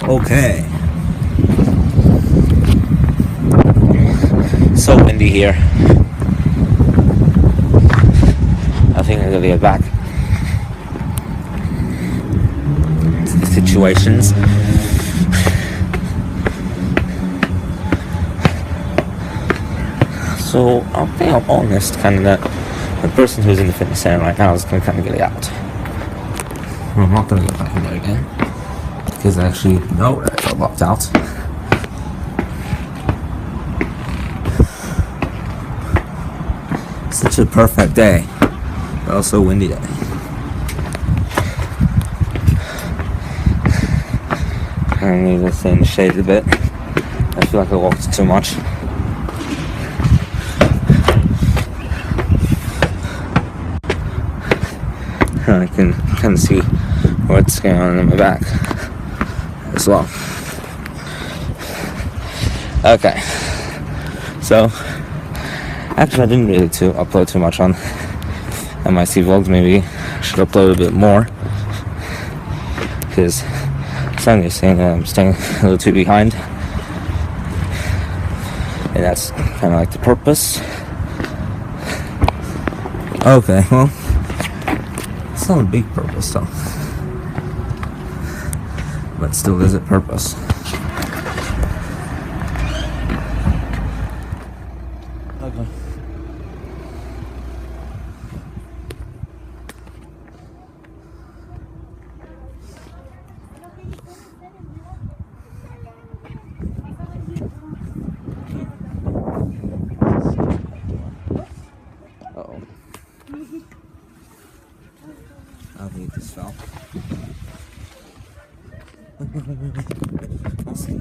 Okay. So windy here. I think I'm gonna get back to the situations. So I'll be honest, kind of that the person who's in the fitness center right now is gonna kind of get it out. I'm not gonna go back in there again because I actually know that I got locked out. Such a perfect day, but also a windy day. I need to stay in the shade a bit. I feel like I walked too much. And I can kind of see what's going on in my back as well. Okay, so actually I didn't really upload too much on MIC vlogs. Maybe I should upload a bit more because somebody's saying that I'm staying a little too behind, and that's kind of like the purpose. Okay, well, it's not a big purpose though, but still is a purpose. Okay. Uh-oh. I think this fell. I'll see.